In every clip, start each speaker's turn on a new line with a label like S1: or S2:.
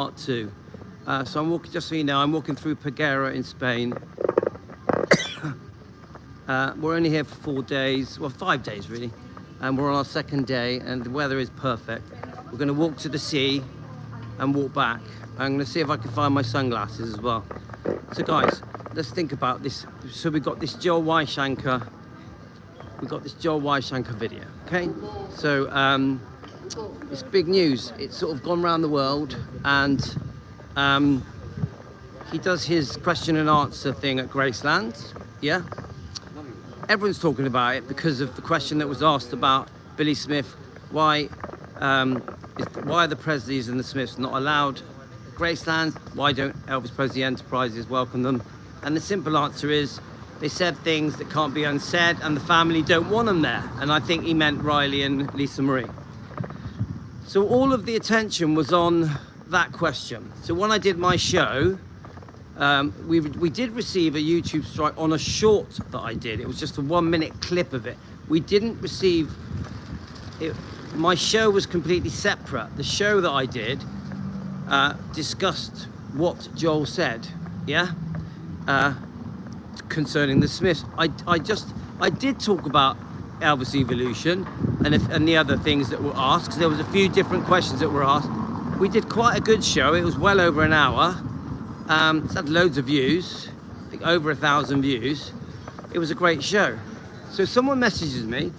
S1: Part 2. So I'm walking, just so you know, I'm walking through Peguera in Spain. We're only here for 4 days, well 5 days really, and we're on our second day and the weather is perfect. We're going to walk to the sea and walk back. I'm going to see if I can find my sunglasses as well. So guys, let's think about this. So we've got this Joel Weinshanker, video, okay? So it's big news. It's sort of gone around the world, and he does his question and answer thing at Graceland, yeah? Everyone's talking about it because of the question that was asked about Billy Smith. Why are the Presleys and the Smiths not allowed at Graceland? Why don't Elvis Presley Enterprises welcome them? And the simple answer is, they said things that can't be unsaid, and the family don't want them there. And I think he meant Riley and Lisa Marie. So all of the attention was on that question. So when I did my show, we did receive a YouTube strike on a short that I did. It was just a 1-minute clip of it. We didn't receive it. My show was completely separate. The show that I did discussed what Joel said, yeah, concerning the Smiths. I did talk about Elvis Evolution and the other things that were asked, because there was a few different questions that were asked. We did quite a good show. It was well over an hour. It's had loads of views, I think over 1,000 views. It was a great show. So someone messages me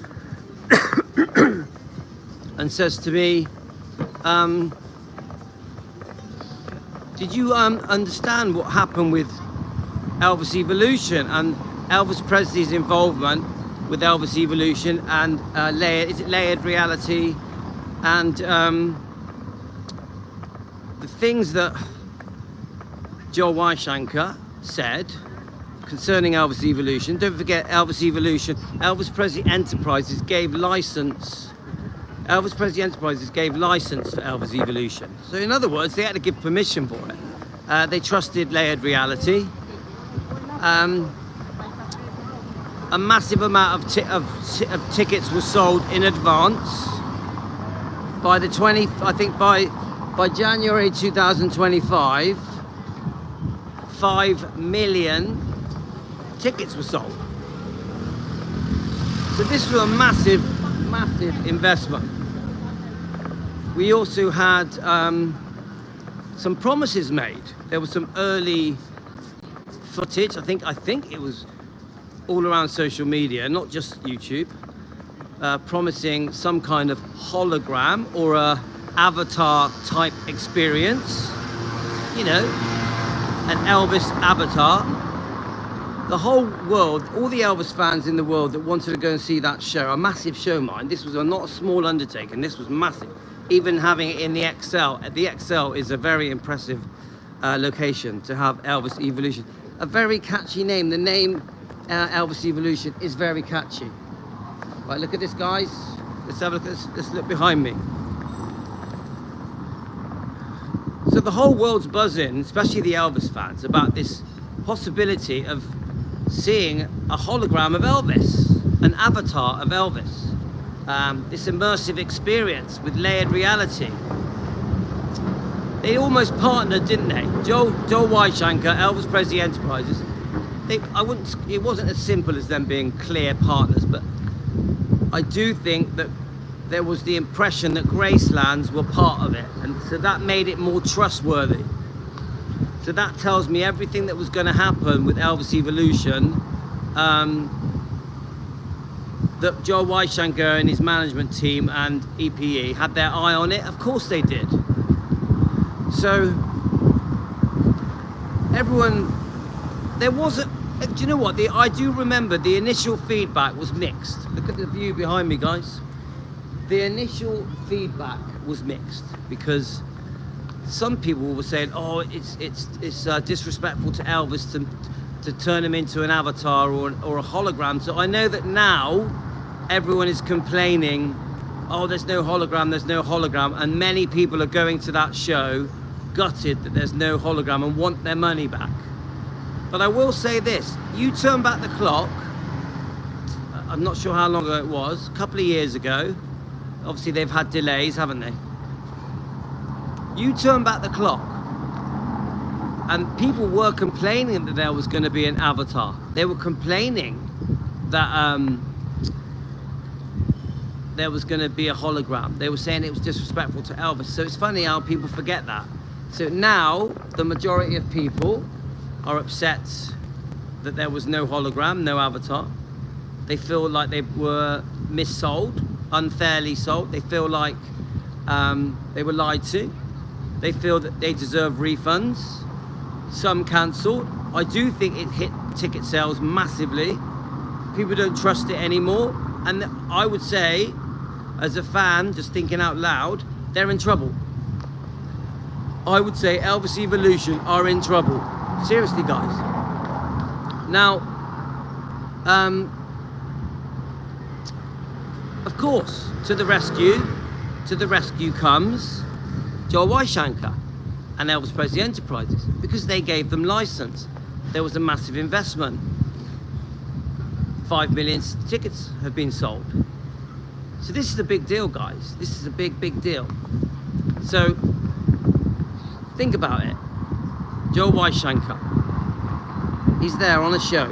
S1: and says to me, did you understand what happened with Elvis Evolution and Elvis Presley's involvement with Elvis Evolution and layered reality, and the things that Joel Weinshanker said concerning Elvis Evolution? Don't forget Elvis Evolution. Elvis Presley Enterprises gave license. Elvis Presley Enterprises gave license for Elvis Evolution. So in other words, they had to give permission for it. They trusted layered reality. A massive amount of tickets were sold in advance. By the by January 2025, 5 million tickets were sold. So this was a massive investment. We also had some promises made. There was some early footage. I think it was all around social media, not just YouTube, promising some kind of hologram or a avatar type experience, you know, an Elvis avatar. The whole world, all the Elvis fans in the world that wanted to go and see that show, a massive show, mind. This was not a small undertaking. This was massive. Even having it in the XL. The XL is a very impressive location to have Elvis Evolution. A very catchy name. The name Elvis Evolution is very catchy. Right, look at this, guys. Let's have a look. Let's look behind me. So the whole world's buzzing, especially the Elvis fans, about this possibility of seeing a hologram of Elvis, an avatar of Elvis. This immersive experience with layered reality. They almost partnered, didn't they? Joel Weinshanker, Elvis Presley Enterprises. It wasn't as simple as them being clear partners, but I do think that there was the impression that Gracelands were part of it, and so that made it more trustworthy. So that tells me everything that was going to happen with Elvis Evolution, that Joel Weinshanker and his management team and EPE had their eye on it. Of course they did. So everyone, there wasn't. Do you know what? I do remember the initial feedback was mixed. Look at the view behind me, guys. The initial feedback was mixed because some people were saying, "Oh, it's disrespectful to Elvis to turn him into an avatar or a hologram." So I know that now everyone is complaining, "Oh, there's no hologram," and many people are going to that show gutted that there's no hologram and want their money back. But I will say this, you turn back the clock, I'm not sure how long ago it was, a couple of years ago. Obviously they've had delays, haven't they? You turn back the clock And people were complaining that there was going to be an avatar. They were complaining that there was going to be a hologram. They were saying it was disrespectful to Elvis. So it's funny how people forget that. So now the majority of people are upset that there was no hologram, no avatar. They feel like they were missold, unfairly sold. They feel like they were lied to. They feel that they deserve refunds. Some cancelled. I do think it hit ticket sales massively. People don't trust it anymore. And I would say, as a fan, just thinking out loud, they're in trouble. I would say Elvis Evolution are in trouble. Seriously, guys. Now, of course, to the rescue comes Joel Weinshanker and Elvis Presley Enterprises, because they gave them license. There was a massive investment. 5 million tickets have been sold. So this is a big deal, guys. This is a big, big deal. So think about it. Joel Weinshanker, he's there on a show.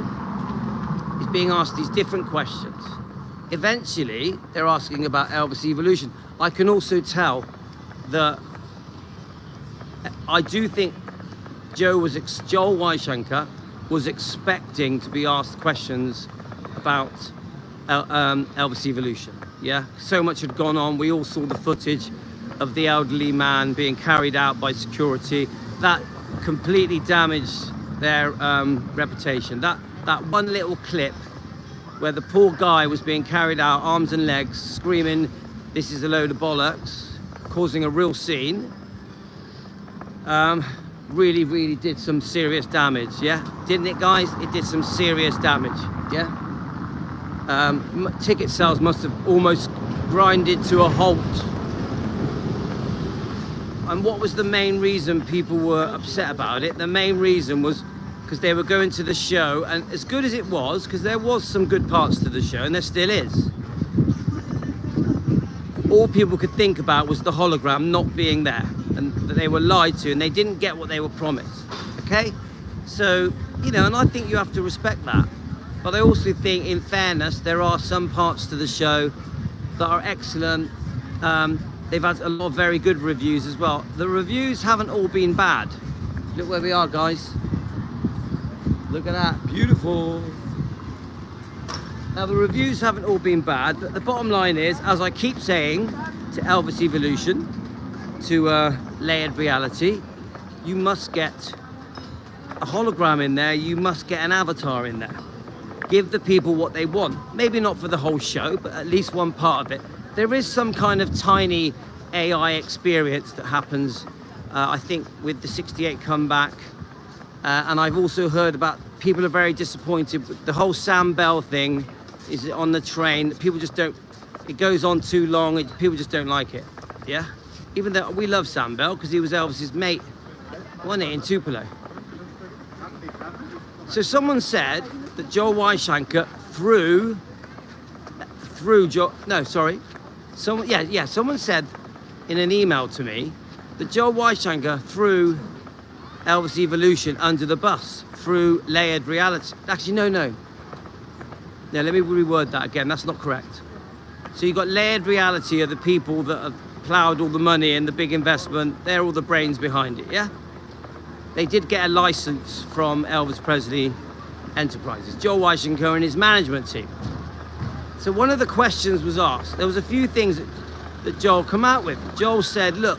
S1: He's being asked these different questions. Eventually, they're asking about Elvis Evolution. I can also tell that I do think Joel Weinshanker was expecting to be asked questions about Elvis Evolution. Yeah, so much had gone on. We all saw the footage of the elderly man being carried out by security. That completely damaged their reputation. That one little clip where the poor guy was being carried out, arms and legs, screaming, "This is a load of bollocks," causing a real scene. Really, really did some serious damage, yeah? Didn't it, guys? It did some serious damage, yeah? Ticket sales must have almost grinded to a halt. And what was the main reason people were upset about it? The main reason was because they were going to the show, and as good as it was, because there was some good parts to the show, and there still is, all people could think about was the hologram not being there, and that they were lied to, and they didn't get what they were promised, okay? So, you know, and I think you have to respect that. But I also think, in fairness, there are some parts to the show that are excellent. They've had a lot of very good reviews as well. The reviews haven't all been bad. Look where we are, guys. Look at that, beautiful. Now, the reviews haven't all been bad, but the bottom line is, as I keep saying to Elvis Evolution, to Layered Reality, you must get a hologram in there, you must get an avatar in there. Give the people what they want. Maybe not for the whole show, but at least one part of it. There is some kind of tiny AI experience that happens, I think, with the 68 comeback. And I've also heard about people are very disappointed with the whole Sam Bell thing is on the train. People just don't, it goes on too long, people just don't like it, yeah? Even though we love Sam Bell because he was Elvis's mate, wasn't he, in Tupelo? So someone said that Joel Weinshanker someone said in an email to me that Joel Weinshanker threw Elvis Evolution under the bus through Layered Reality. Actually, no. Let me reword that again. That's not correct. So you've got Layered Reality are the people that have ploughed all the money and the big investment. They're all the brains behind it, yeah? They did get a license from Elvis Presley Enterprises, Joel Weinshanker and his management team. So one of the questions was asked. There was a few things that Joel come out with. Joel said, look,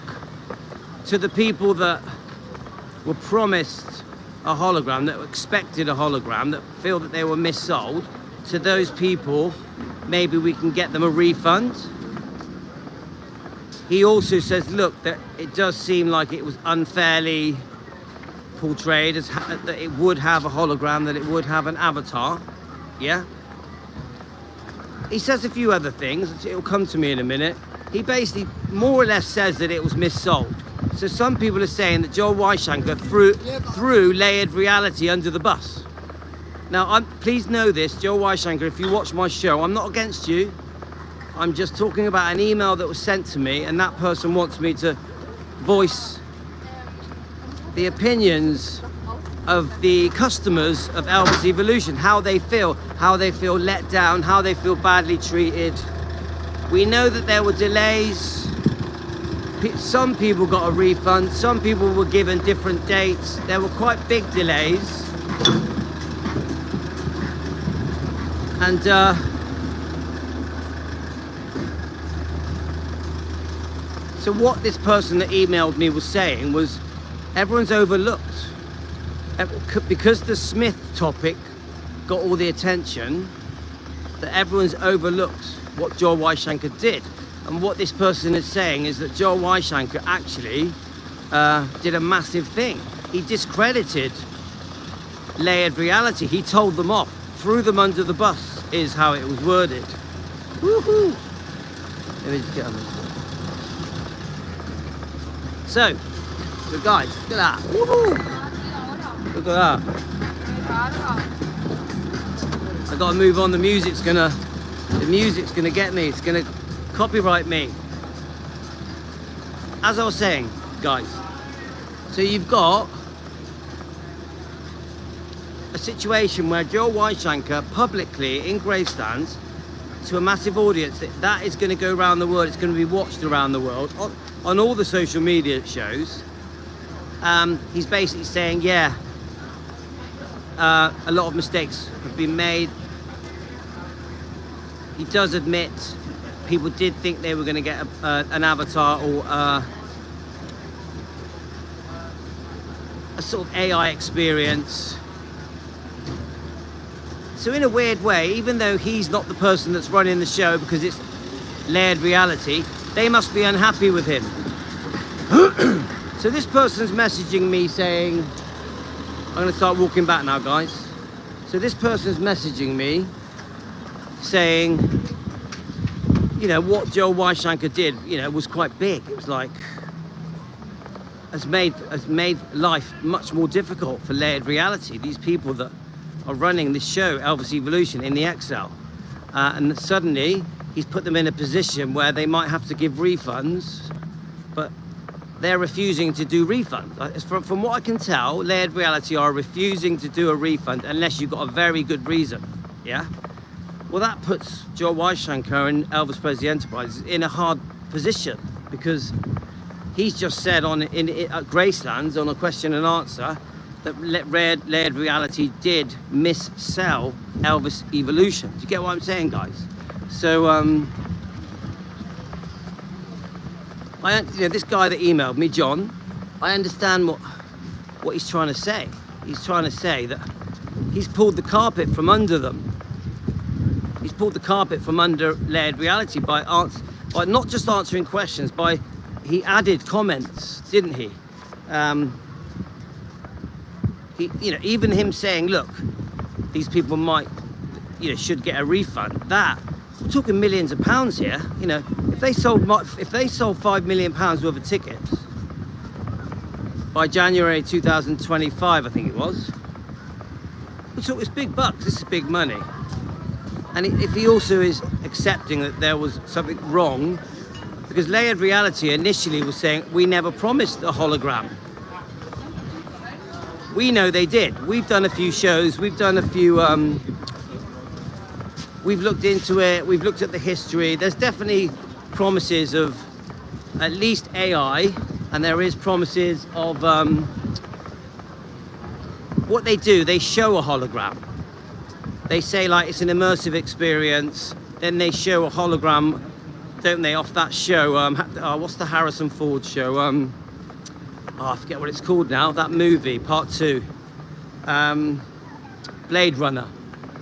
S1: to the people that were promised a hologram, that expected a hologram, that feel that they were missold, to those people, maybe we can get them a refund. He also says, look, that it does seem like it was unfairly portrayed as that it would have a hologram, that it would have an avatar, yeah? He says a few other things, it'll come to me in a minute. He basically more or less says that it was missold. So some people are saying that Joel Weinshanker threw Layered Reality under the bus. Now, please know this, Joel Weinshanker, if you watch my show, I'm not against you. I'm just talking about an email that was sent to me, and that person wants me to voice the opinions of the customers of Elvis Evolution, how they feel let down, how they feel badly treated. We know that there were delays. Some people got a refund, some people were given different dates. There were quite big delays. And so what this person that emailed me was saying was, everyone's overlooked. Because the Smith topic got all the attention, that everyone's overlooked what Joel Weinshanker did. And what this person is saying is that Joel Weinshanker actually did a massive thing. He discredited Layered Reality. He told them off, threw them under the bus, is how it was worded. Woohoo! Let me just get on this. So, guys, look at that. Woohoo! Look at that. I gotta move on. The music's gonna get me. It's gonna copyright me. As I was saying, guys, so you've got a situation where Joel Weinshanker publicly in Gracelands to a massive audience that is going to go around the world. It's going to be watched around the world on all the social media shows. He's basically saying, yeah, a lot of mistakes have been made. He does admit people did think they were going to get an avatar or a sort of AI experience. So in a weird way, even though he's not the person that's running the show because it's Layered Reality, they must be unhappy with him. So this person's messaging me saying, I'm going to start walking back now, guys. So this person's messaging me saying, you know, what Joel Weinshanker did, you know, was quite big. It was like, has made life much more difficult for Layered Reality. These people that are running this show, Elvis Evolution, in the Excel. And suddenly, he's put them in a position where they might have to give refunds, but they're refusing to do refunds. From what I can tell, Layered Reality are refusing to do a refund unless you've got a very good reason, yeah? Well, that puts Joel Weinshanker and Elvis Presley Enterprises in a hard position because he's just said at Gracelands on a question and answer that Layered Reality did missell Elvis Evolution. Do you get what I'm saying, guys? So, this guy that emailed me, John, I understand what he's trying to say. He's trying to say that he's pulled the carpet from under them. He's pulled the carpet from under Layered Reality by not just answering questions, he added comments, didn't he? Even him saying, look, these people might, should get a refund. We're talking millions of pounds here. You know, if they sold £5 million worth of tickets by January 2025, I think it was. It's big bucks. This is big money. And if he also is accepting that there was something wrong, because Layered Reality initially was saying we never promised a hologram. We know they did. We've done a few shows. We've done a few. We've looked into it. We've looked at the history. There's definitely promises of at least AI, and there is promises of what they do. They show a hologram. They say like it's an immersive experience. Then they show a hologram, don't they, off that show? What's the Harrison Ford show? I forget what it's called now. That movie, Part 2, Blade Runner.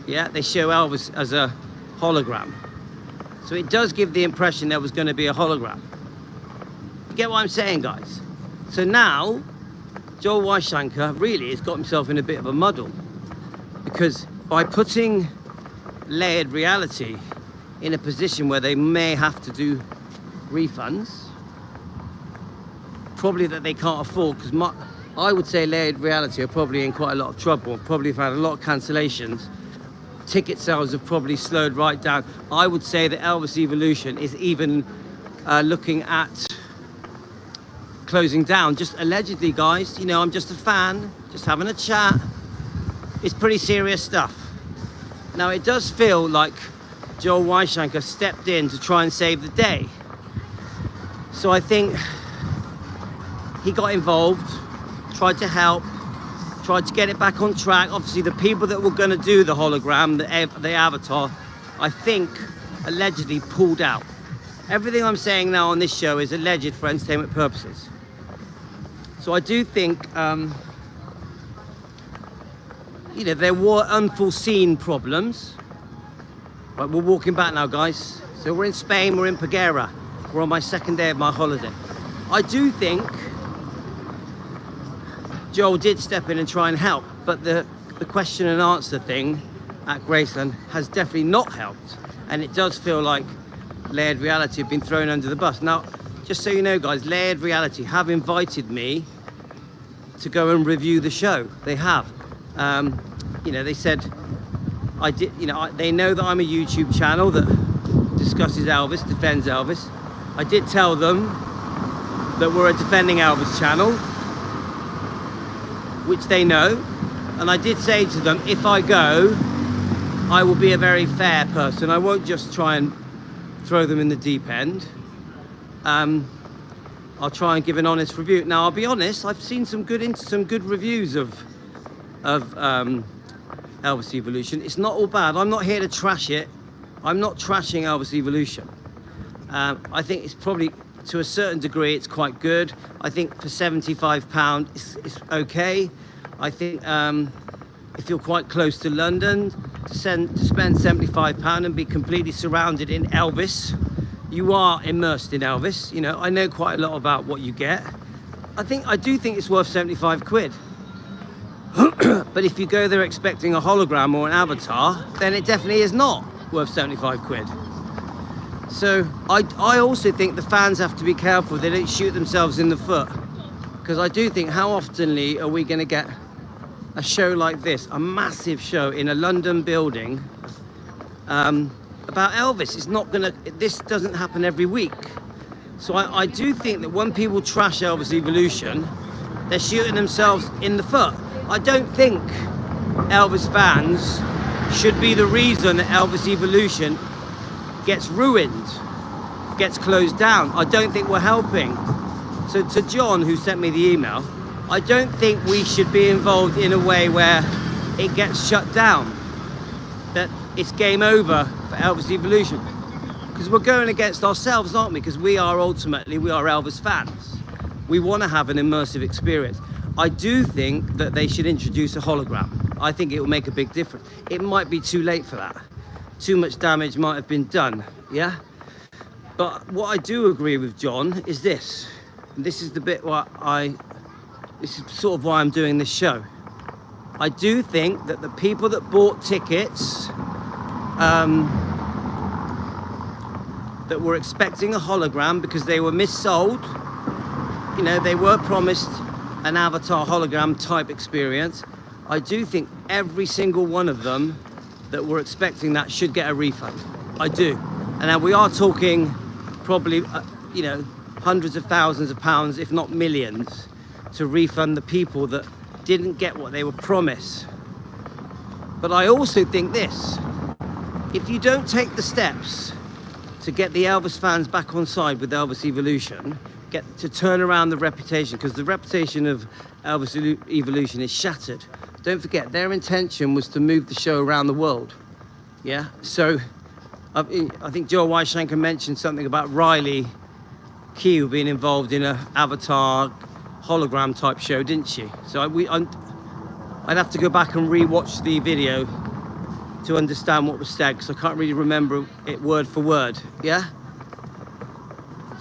S1: Yeah, they show Elvis as a hologram. So it does give the impression there was going to be a hologram. You get what I'm saying, guys? So now, Joel Weinshanker really has got himself in a bit of a muddle, because by putting Layered Reality in a position where they may have to do refunds, probably that they can't afford, because I would say Layered Reality are probably in quite a lot of trouble, probably have had a lot of cancellations. Ticket sales have probably slowed right down. I would say that Elvis Evolution is even looking at closing down. Just allegedly, guys. You know, I'm just a fan, just having a chat. It's pretty serious stuff. Now, it does feel like Joel Weinshanker stepped in to try and save the day. So I think he got involved, tried to help, tried to get it back on track. Obviously, the people that were going to do the hologram, the avatar, I think allegedly pulled out. Everything I'm saying now on this show is alleged for entertainment purposes. So I do think, you know, there were unforeseen problems. But we're walking back now, guys. So we're in Spain, we're in Peguera. We're on my second day of my holiday. I do think Joel did step in and try and help, but the question and answer thing at Graceland has definitely not helped. And it does feel like Layered Reality have been thrown under the bus. Now, just so you know, guys, Layered Reality have invited me to go and review the show. They have. You know, they said, I did. You know, they know that I'm a YouTube channel that discusses Elvis, defends Elvis. I did tell them that we're a defending Elvis channel, which they know. And I did say to them, if I go, I will be a very fair person. I won't just try and throw them in the deep end. I'll try and give an honest review. Now, I'll be honest, I've seen some good reviews of Elvis Evolution. It's not all bad. I'm not here to trash it. I'm not trashing Elvis Evolution. I think it's probably, to a certain degree, it's quite good. I think for £75, it's okay. I think if you're quite close to London, to spend £75 and be completely surrounded in Elvis, you are immersed in Elvis. You know, I know quite a lot about what you get. I do think it's worth 75 quid. But if you go there expecting a hologram or an avatar, then it definitely is not worth 75 quid. So I also think the fans have to be careful they don't shoot themselves in the foot. Because I do think, how oftenly are we going to get a show like this, a massive show in a London building about Elvis? It's not going to, this doesn't happen every week. So I do think that when people trash Elvis Evolution, they're shooting themselves in the foot. I don't think Elvis fans should be the reason that Elvis Evolution gets ruined, gets closed down. I don't think we're helping. So to John, who sent me the email, I don't think we should be involved in a way where it gets shut down, that it's game over for Elvis Evolution. Because we're going against ourselves, aren't we? Because we are Elvis fans. We want to have an immersive experience. I do think that they should introduce a hologram. I think it will make a big difference. It might be too late for that. Too much damage might have been done, yeah? But what I do agree with John is this. And this is the bit where this is sort of why I'm doing this show. I do think that the people that bought tickets that were expecting a hologram because they were missold, you know, they were promised an avatar hologram type experience. I do think every single one of them that were expecting that should get a refund. I do. And now we are talking probably, you know, hundreds of thousands of pounds, if not millions, to refund the people that didn't get what they were promised. But I also think this, if you don't take the steps to get the Elvis fans back on side with Elvis Evolution, get to turn around the reputation, because the reputation of Elvis Evolution is shattered. Don't forget, their intention was to move the show around the world. Yeah, so I think Joel Weinshanker mentioned something about Riley Keough being involved in an avatar hologram type show, didn't she? So I'd have to go back and re-watch the video to understand what was said, because I can't really remember it word for word, yeah?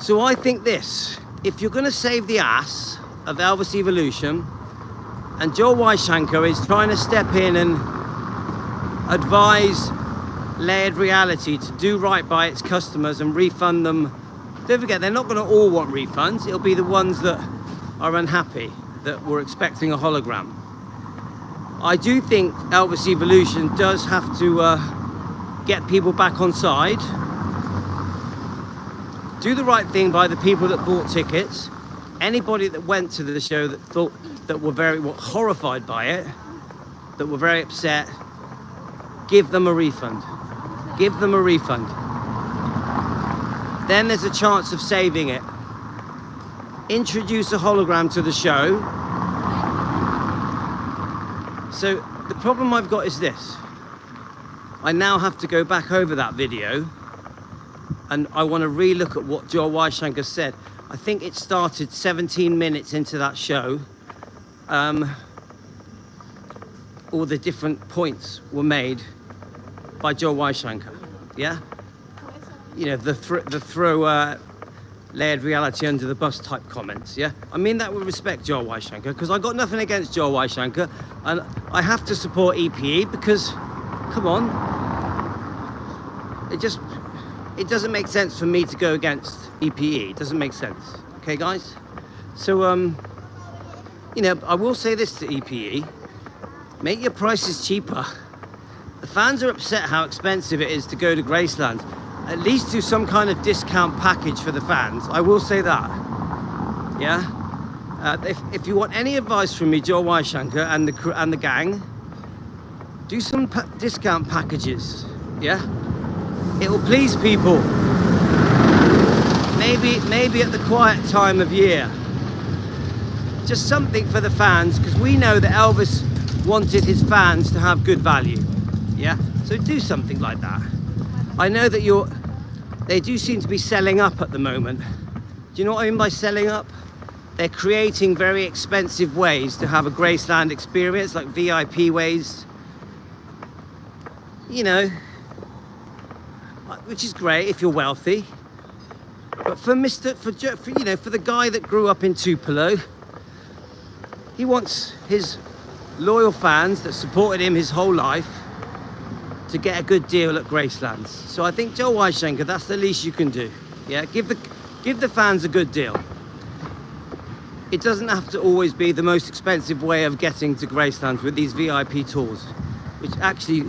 S1: So I think this, if you're gonna save the ass of Elvis Evolution, and Joel Weinshanker is trying to step in and advise Layered Reality to do right by its customers and refund them, don't forget, they're not gonna all want refunds, it'll be the ones that are unhappy, that were expecting a hologram. I do think Elvis Evolution does have to get people back on side, do the right thing by the people that bought tickets, Anybody that went to the show that thought that were horrified by it, that were very upset, give them a refund. Give them a refund. Then there's a chance of saving it. Introduce a hologram to the show. So the problem I've got is this. I now have to go back over that video and I want to re-look at what Joel Weinshanker said. I think it started 17 minutes into that show. All the different points were made by Joel Weinshanker, yeah? You know, the throw layered reality under the bus type comments, yeah? I mean that with respect, Joel Weinshanker, because I got nothing against Joel Weinshanker, and I have to support EPE because, come on, it doesn't make sense for me to go against EPE. It doesn't make sense, okay, guys? So, you know, I will say this to EPE, make your prices cheaper. The fans are upset how expensive it is to go to Graceland. At least do some kind of discount package for the fans. I will say that. Yeah. If you want any advice from me, Joel Weinshanker and the gang, do some discount packages. Yeah. It will please people. Maybe at the quiet time of year. Just something for the fans, because we know that Elvis wanted his fans to have good value. Yeah. So do something like that. I know that they do seem to be selling up at the moment. Do you know what I mean by selling up? They're creating very expensive ways to have a Graceland experience, like VIP ways. You know, which is great if you're wealthy. But for the guy that grew up in Tupelo, he wants his loyal fans that supported him his whole life to get a good deal at Gracelands. So I think, Joel Weinshanker, that's the least you can do. Yeah, give the fans a good deal. It doesn't have to always be the most expensive way of getting to Gracelands with these VIP tours, which actually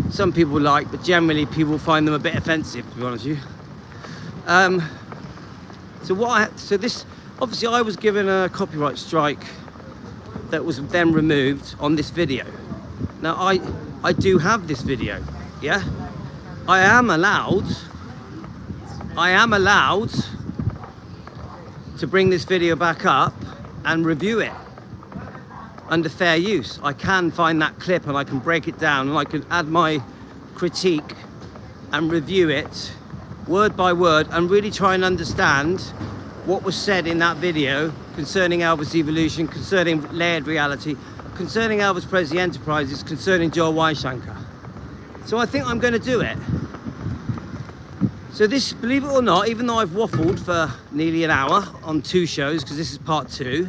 S1: some people like, but generally people find them a bit offensive, to be honest with you. So this, obviously I was given a copyright strike that was then removed on this video. Now I do have this video, yeah? I am allowed to bring this video back up and review it under fair use. I can find that clip and I can break it down and I can add my critique and review it word by word and really try and understand what was said in that video concerning Elvis Evolution, concerning layered reality, concerning Elvis Presley Enterprises, concerning Joel Weinshanker. So I think I'm going to do it. So this, believe it or not, even though I've waffled for nearly an hour on 2 shows, because this is part 2,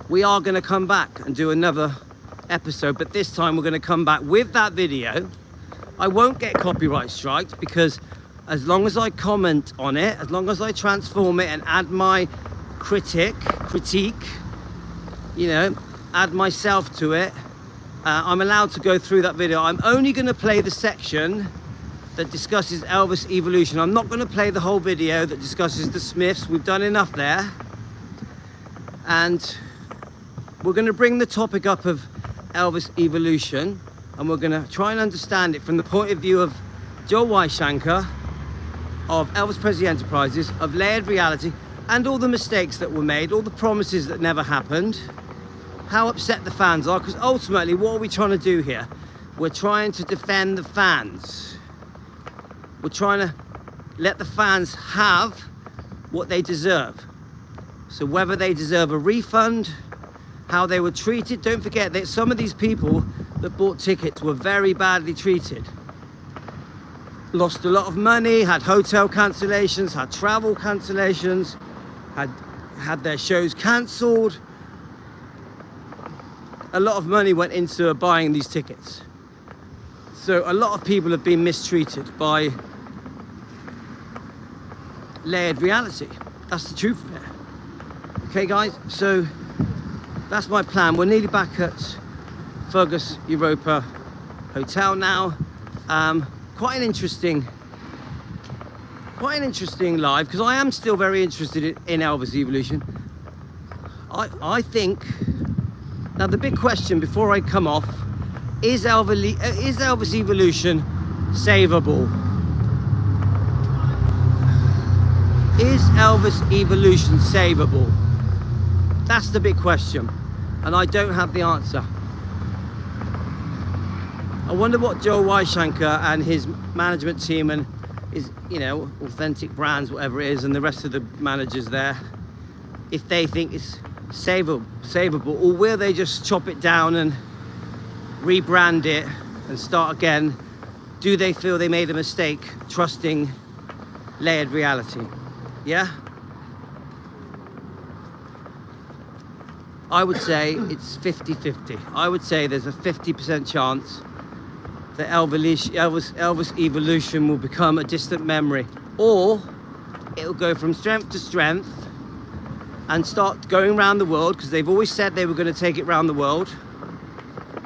S1: we are going to come back and do another episode, but this time we're going to come back with that video. I won't get copyright striked because as long as I comment on it, as long as I transform it and add my critique, you know, add myself to it, I'm allowed to go through that video. I'm only going to play the section that discusses Elvis Evolution. I'm not going to play the whole video that discusses the Smiths. We've done enough there. And we're going to bring the topic up of Elvis Evolution, and we're going to try and understand it from the point of view of Joel Weinshanker, of Elvis Presley Enterprises, of layered reality, and all the mistakes that were made, all the promises that never happened, how upset the fans are, because ultimately, what are we trying to do here? We're trying to defend the fans. We're trying to let the fans have what they deserve. So whether they deserve a refund, how they were treated, don't forget that some of these people that bought tickets were very badly treated. Lost a lot of money, had hotel cancellations, had travel cancellations, had their shows cancelled. A lot of money went into buying these tickets. So a lot of people have been mistreated by layered reality. That's the truth of it. Okay, guys, so that's my plan. We're nearly back at Fergus Europa Hotel now. Quite an interesting live, because I am still very interested in Elvis Evolution. I think, now the big question before I come off, is Elvis Evolution savable? Is Elvis Evolution savable? That's the big question, and I don't have the answer. I wonder what Joe Weinshanker and his management team and his, Authentic Brands, whatever it is, and the rest of the managers there, if they think it's savable, or will they just chop it down and rebrand it and start again? Do they feel they made a mistake trusting layered reality? Yeah? I would say it's 50-50. I would say there's a 50% chance that Elvis Evolution will become a distant memory, or it'll go from strength to strength and start going around the world, because they've always said they were going to take it around the world,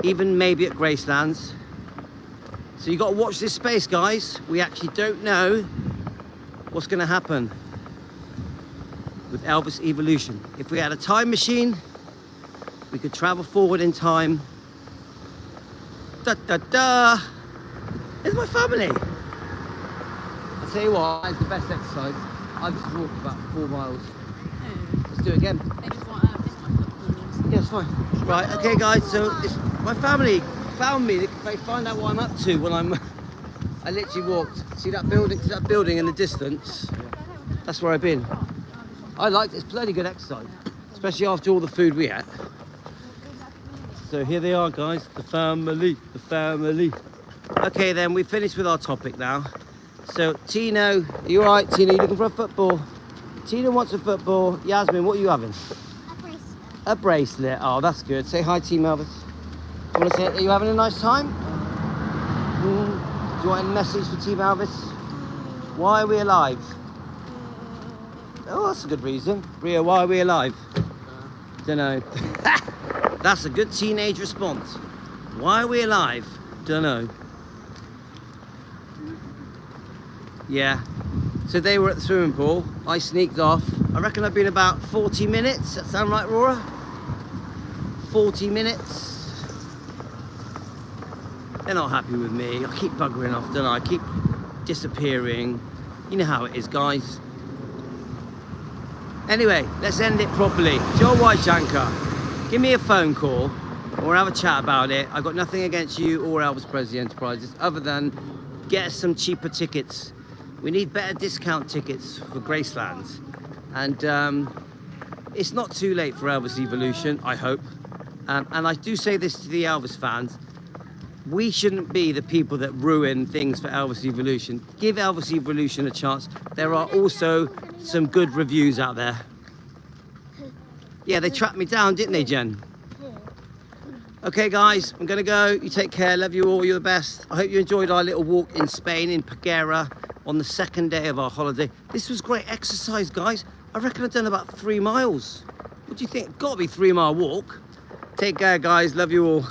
S1: even maybe at Gracelands. So you got to watch this space, guys. We actually don't know what's going to happen with Elvis Evolution. If we had a time machine, we could travel forward in time. Da da da! There's my family. I'll tell you what, it's the best exercise. I've just walked about 4 miles. Let's do it again. Yeah, it's fine. Right, okay guys, so it's my family found me. They find out what I'm up to when I literally walked. See that building in the distance? That's where I've been. I liked it. It's bloody good exercise, especially after all the food we ate. So here they are, guys, the family. Okay then, we finished with our topic now. So Tino, are you alright? Tino, you looking for a football? Tino wants a football. Yasmin, what are you having?
S2: A bracelet.
S1: A bracelet. Oh, that's good. Say hi, Team Elvis. Want to say, are you having a nice time? Do you want a message for Team Elvis? Why are we alive? Oh, that's a good reason. Ria, why are we alive? Don't know. That's a good teenage response. Why are we alive? Don't know. Yeah. So they were at the swimming pool. I sneaked off. I reckon I've been about 40 minutes. That sound right, Rora? 40 minutes. They're not happy with me. I keep buggering off, don't I? I keep disappearing. You know how it is, guys. Anyway, let's end it properly. Joe Weinshanker, give me a phone call or we'll have a chat about it. I've got nothing against you or Elvis Presley Enterprises other than get us some cheaper tickets. We need better discount tickets for Gracelands. And it's not too late for Elvis Evolution, I hope. And I do say this to the Elvis fans. We shouldn't be the people that ruin things for Elvis Evolution. Give Elvis Evolution a chance. There are also some good reviews out there. Yeah, they tracked me down, didn't they, Jen? Okay, guys, I'm gonna go. You take care. Love you all. You're the best. I hope you enjoyed our little walk in Spain, in Peguera, on the second day of our holiday. This was great exercise, guys. I reckon I've done about 3 miles. What do you think? Got to be 3 mile walk. Take care, guys. Love you all.